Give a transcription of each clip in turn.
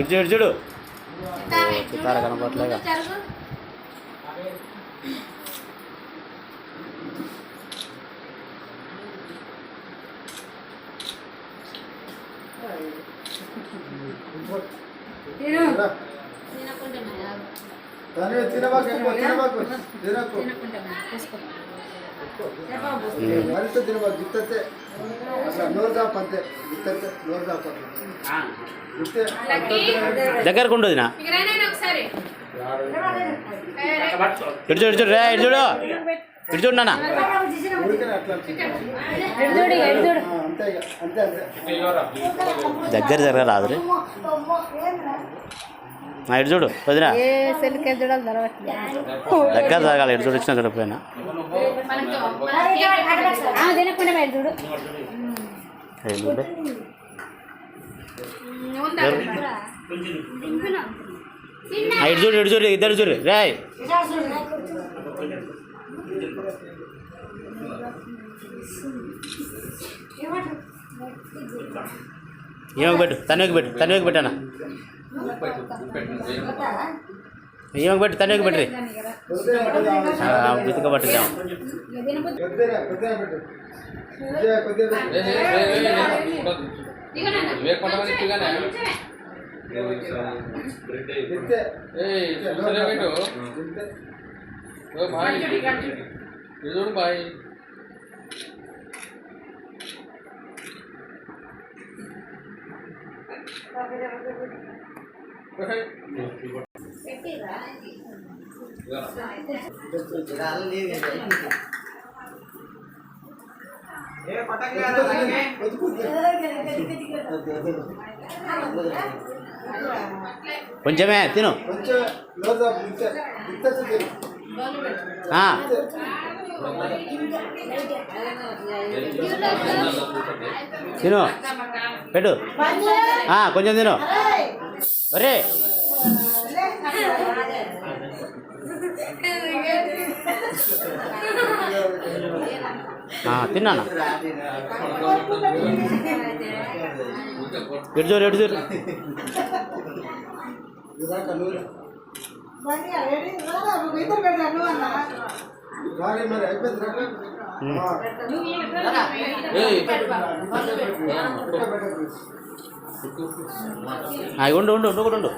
చూడు చూడు చిత్తార కనపట్లేగా. దగ్గరకు ఉండదు నా ఇటు చూడు చూడు రే ఇటు చూడు ఇటు చూడు నాన్న దగ్గర జరగరాదు రే ఇటు చూడు వదినా దగ్గర జరగాలి ఇటు చూడు వచ్చినా చూడకపోయినా ఇటు చూడు ఇటు చూడు ఇద్దరు చూడు రే ఏమకు పెట్టు తనకి పెట్టానా ఏమకు పెట్టు తనకి పెట్టి బితుక పట్టుదాం भाई కొంచెమే తిను తిను పెట్టు కొంచెం తిను అరే తిన్నానా ఎటు చూడు ఎటు చూడు ఉండు ఉండు ఉండు కూడా ఉండు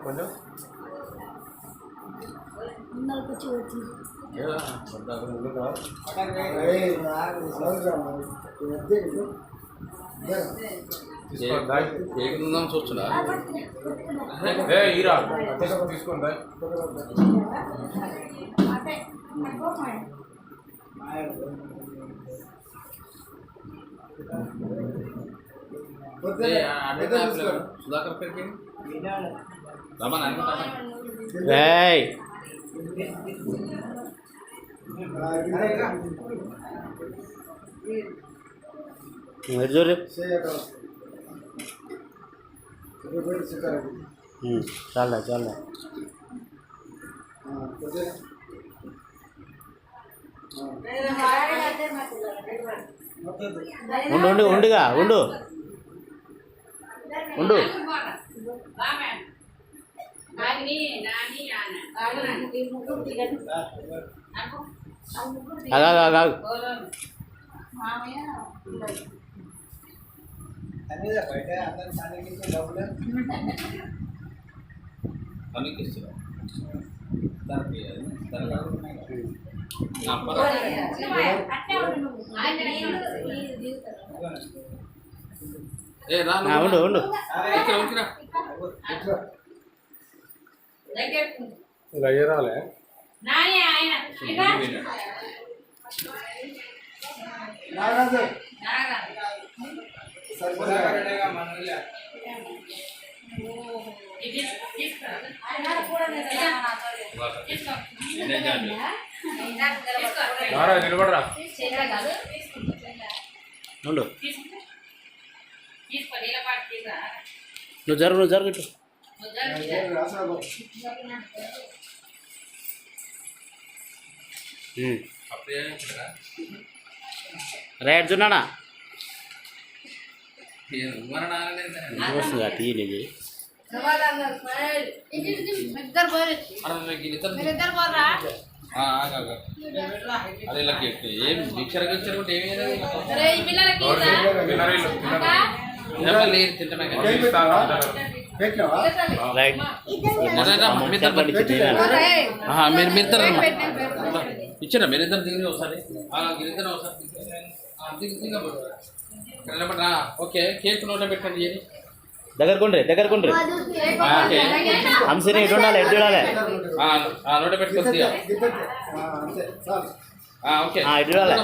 కొంచెం చూస్తున్నా తీసుకోండి సుధాకర్ పేరుకి రమణ చాలా చాలా ఉండు ఉండు ఉండుగా ఉండు ఉండు ఉండు ఉండు రాలే సరిపోదా రారా నిలబడరా ఉండు నువ్వు జరుగు ఇటు అప్పుడే రైట్ చూడనా మన వస్తుందా తీయలేదు అదే ఇలా ఏం భిక్షర గిక్షర కూడా ఏమి లేదు తింటమే రైట్ మీరిద్దరు ఇచ్చారా మీరిద్దరు దిగి ఒకసారి మీరిద్దరు ఒకసారి నిలబడరా ఓకే కేక్ నోట్లో పెట్టండి ఏది దగ్గరకుండ్రి హంసిని ఎటు ఉండాలి ఎటు చూడాలి నోట పెట్టుకొద్ది ఓకే ఎటు చూడాలి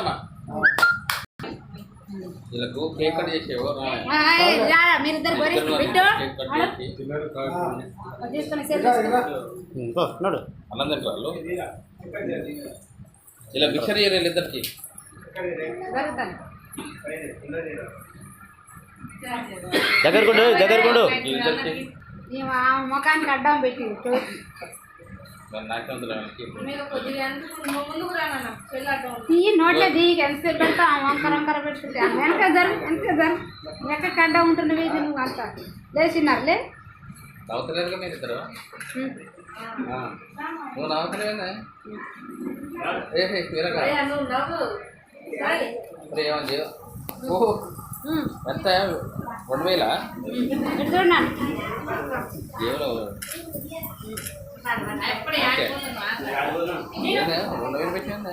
వీళ్ళకు కేక్ కట్ చేసేవో నోడు అన్నం తింటారు వాళ్ళు ఇలా భిక్షర చేయరు వీళ్ళిద్దరికి దగ్గరకుండు వీళ్ళిద్దరికి ముఖానికి అడ్డం పెట్టి నోట్లే దిగి ఎంతసేపు పెడతా వంకర వంకర పెట్టుకుంటా వెనక జరు ఎక్కడ అడ్డం ఉంటుంది వీధి నువ్వు అంతా లేచినారులే నవ్వుతలేదుగా మీరు ఇద్దరు నువ్వు నవ్వుతలేదా మీరగా ఏమని ఓహో ఎంత 2000 చూడండి కేవలం 2000 పెట్టిందా